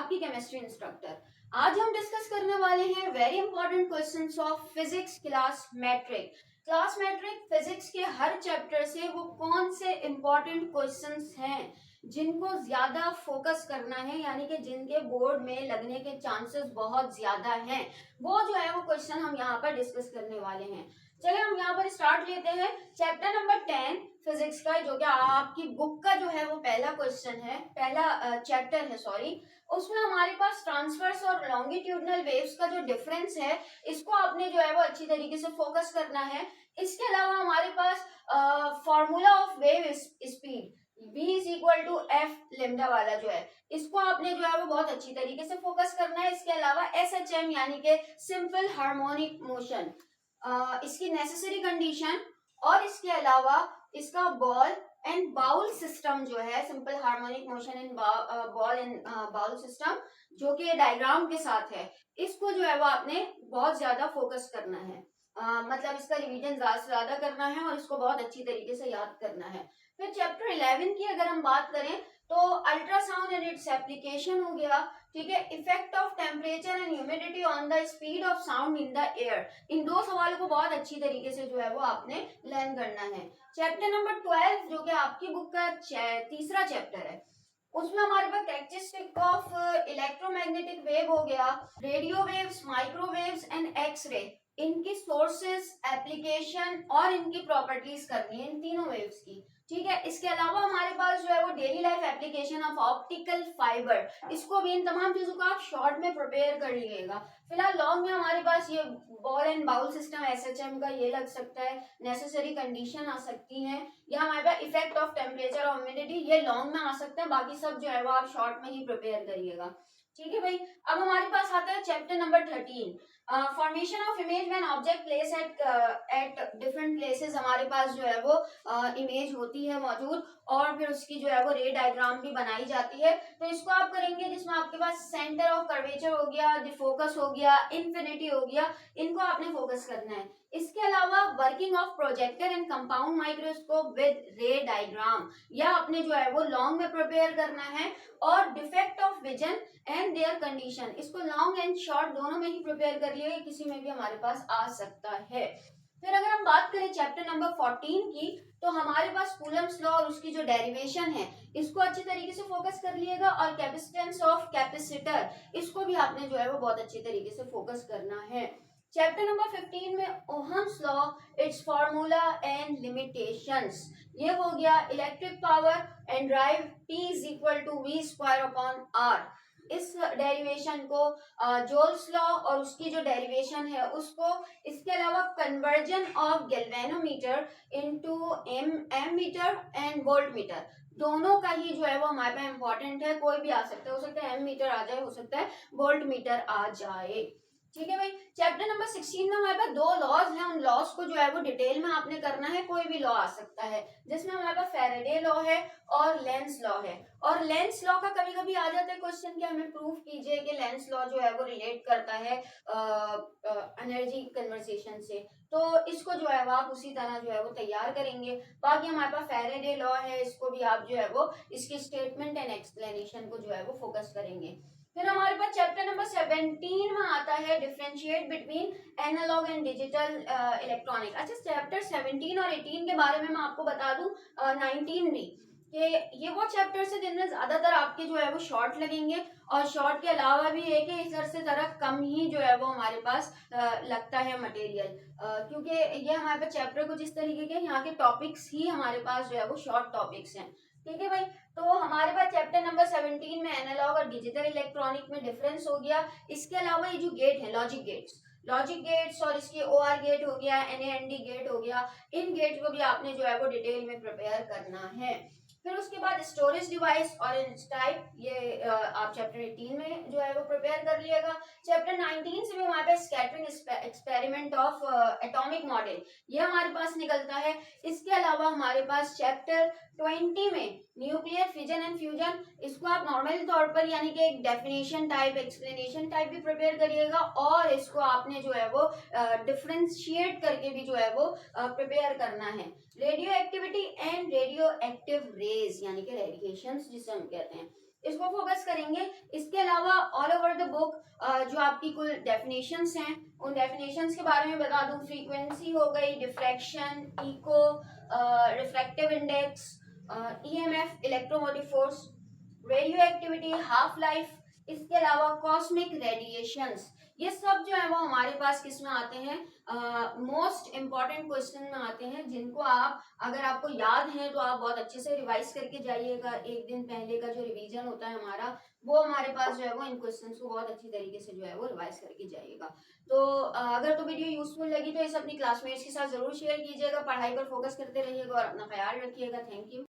आपकी chemistry instructor. आज हम डिस्कस करने वाले हैं very important questions of physics class matric. Class matric physics के हर चैप्टर से वो कौन से इंपॉर्टेंट क्वेश्चंस हैं जिनको ज्यादा फोकस करना है, यानी कि जिनके बोर्ड में लगने के चांसेस बहुत ज्यादा हैं, वो जो है वो क्वेश्चन हम यहाँ पर डिस्कस करने वाले हैं। चलिए हम यहाँ पर स्टार्ट लेते हैं चैप्टर नंबर 10 फिजिक्स का, जो कि आपकी बुक का जो है वो पहला क्वेश्चन है, पहला चैप्टर है सॉरी। उसमें हमारे पास ट्रांसवर्स और लॉन्गिट्यूडनल वेव्स का जो डिफरेंस है, इसको आपने जो है वो अच्छी तरीके से फोकस करना है। इसके अलावा हमारे पास formula of wave speed v is equal to F lambda वाला जो है, इसको आपने जो है वो बहुत अच्छी तरीके से फोकस करना है। इसके अलावा SHM यानी कि सिंपल हार्मोनिक मोशन, इसकी नेसेसरी कंडीशन, और इसके अलावा इसका बॉल एंड बाउल सिस्टम जो है, simple harmonic motion in ball and bowl system, जो कि डायग्राम के साथ है, इसको जो है वो आपने बहुत ज्यादा फोकस करना है। मतलब इसका रिवीजन ज्यादा से ज्यादा करना है और इसको बहुत अच्छी तरीके से याद करना है। फिर चैप्टर 11 की अगर हम बात करें तो अल्ट्रासाउंड एंड इट्स एप्लीकेशन हो गया, ठीक है। Effect of temperature and humidity on the speed of sound in the air, इन दो सवालों को बहुत अच्छी तरीके से जो है वो आपने लर्न करना है। चैप्टर नंबर 12 जो कि आपकी बुक का तीसरा चैप्टर है, उसमें हमारे पास कैरेक्टरिस्टिक ऑफ इलेक्ट्रोमैग्नेटिक वेव हो गया, radio waves, microwaves and X ray, इनकी सोर्सेस, एप्लीकेशन और इनकी प्रॉपर्टीज करनी है इन तीनों वेव्स की, ठीक है। इसके अलावा हमारे पास जो है वो daily life application of optical fibre, इसको भी इन तमाम चीजों को आप शॉर्ट में प्रिपेयर कर लीजिएगा। फिलहाल लॉन्ग में हमारे पास ये ball and bowl system SHM का ये लग सकता है, नेसेसरी कंडीशन आ सकती है, या हमारे पास इफेक्ट ऑफ टेम्परेचर और ह्यूमिडिटी, ये लॉन्ग में आ सकता है, बाकी सब जो है वो आप शॉर्ट में ही प्रिपेयर करिएगा, ठीक है भाई। अब हमारे पास आता है chapter number 13, formation of image when object place at different places. हमारे पास जो है वो इमेज होती है मौजूद, और फिर उसकी जो है वो रे डायग्राम भी बनाई जाती है। तो इसको आप करेंगे जिसमें आपके पास सेंटर ऑफ कर्वेचर हो गया, डिफोकस हो गया, इन्फिनिटी हो गया, इनको आपने फोकस करना है। इसके अलावा working of projector and compound microscope with रे डायग्राम, यह आपने जो है वो लॉन्ग में प्रिपेयर करना है। और defect of vision and there condition, इसको लॉन्ग एंड शॉर्ट दोनों में ही प्रिपेयर कर लिएगा, किसी में भी हमारे पास आ सकता है। फिर अगर हम बात करें चैप्टर नंबर 14 की, तो हमारे पास कूलम्स लॉ और उसकी जो डेरिवेशन है, इसको अच्छी तरीके से फोकस कर लिएगा। और कैपेसिटेंस ऑफ कैपेसिटर, इसको भी आपने जो है वो बहुत अच्छी तरीके से फोकस करना है। चैप्टर नंबर 15 में Ohm's law, its formula and limitations, ये हो गया। Electric power and derive P is equal to V square upon R, इस डेरिवेशन को, जोल्स लॉ और उसकी जो डेरिवेशन है उसको। इसके अलावा conversion of galvanometer into ammeter and volt meter, दोनों का ही जो है वो हमारे पास इंपॉर्टेंट है, कोई भी आ सकता है, हो सकता है एम मीटर आ जाए, हो सकता है वोल्ट मीटर आ जाए, ठीक है भाई। चैप्टर नंबर 16 में हमारे पास दो लॉज हैं, उन लॉज को जो है वो डिटेल में आपने करना है। कोई भी लॉ आ सकता है, जिसमें हमारे पास फैराडे लॉ है और लेंस लॉ है। और लेंस लॉ का कभी कभी आ जाता है क्वेश्चन कि हमें प्रूफ कीजिए कि लेंस लॉ जो है वो रिलेट करता है एनर्जी कन्वर्सेशन से, तो इसको जो है वो आप उसी तरह जो है वो तैयार करेंगे। बाकी हमारे पास फैराडे लॉ है, इसको भी आप जो है वो इसकी स्टेटमेंट एंड एक्सप्लेनेशन को जो है वो फोकस करेंगे। फिर हमारे पास चैप्टर नंबर 17 में आता है differentiate between analog and digital electronic. अच्छा, चैप्टर 17 और 18 के बारे में मैं आपको बता दूं, 19 भी, कि ये वो चैप्टर्स है जिनमें ज्यादातर आपके जो है वो शॉर्ट लगेंगे, और शॉर्ट के अलावा भी एक है इधर से जरा कम ही जो है वो हमारे पास लगता है मटेरियल, क्योंकि ये हमारे पास चैप्टर कुछ इस तरीके के, यहाँ के टॉपिक्स ही हमारे पास जो है वो शॉर्ट टॉपिक्स हैं, ठीक है भाई। तो हमारे पास चैप्टर नंबर 17 में एनालॉग और डिजिटल इलेक्ट्रॉनिक में डिफरेंस हो गया। इसके अलावा ये जो गेट है, लॉजिक गेट्स और इसकी OR गेट हो गया, NAND गेट हो गया, इन गेट को भी आपने जो है वो डिटेल में प्रिपेयर करना है। फिर उसके बाद स्टोरेज डिवाइस और इट्स टाइप, ये आप चैप्टर 18 में जो है वो प्रिपेयर कर लिएगा। चैप्टर 19 से भी हमारे पास scattering experiment of atomic model, ये हमारे पास निकलता है। इसके अलावा हमारे पास चैप्टर 20 में न्यूक्लियर फिजन एंड फ्यूजन, इसको आप नॉर्मल तौर पर यानी कि एक डेफिनेशन टाइप, एक्सप्लेनेशन टाइप भी प्रिपेयर करिएगा, और इसको आपने जो है वो डिफरेंशिएट करके भी जो है वो प्रिपेयर करना है। Radio activity and radio active rays यानी कि रेडिएशंस जिसे हम कहते हैं, इसको फोकस करेंगे। इसके अलावा ऑल ओवर द बुक जो आपकी कुल डेफिनेशंस हैं उन डेफिनेशंस के बारे में बता दूं। फ्रीक्वेंसी हो गई, diffraction, echo, refractive index, EMF, electromotive force, radio activity, half life, इसके अलावा कॉस्मिक रेडिएशंस, ये सब जो है वो हमारे पास किस में आते हैं, मोस्ट इम्पॉर्टेंट क्वेश्चन में आते हैं, जिनको आप अगर आपको याद है तो आप बहुत अच्छे से रिवाइज करके जाइएगा। एक दिन पहले का जो रिवीजन होता है हमारा, वो हमारे पास जो है वो इन क्वेश्चंस को बहुत अच्छी तरीके से जो है वो रिवाइज करके जाइएगा। तो अगर तो वीडियो यूजफुल लगी तो इसे अपनी क्लासमेट्स के साथ जरूर शेयर कीजिएगा। पढ़ाई पर फोकस करते रहिएगा और अपना ख्याल रखिएगा। Thank you.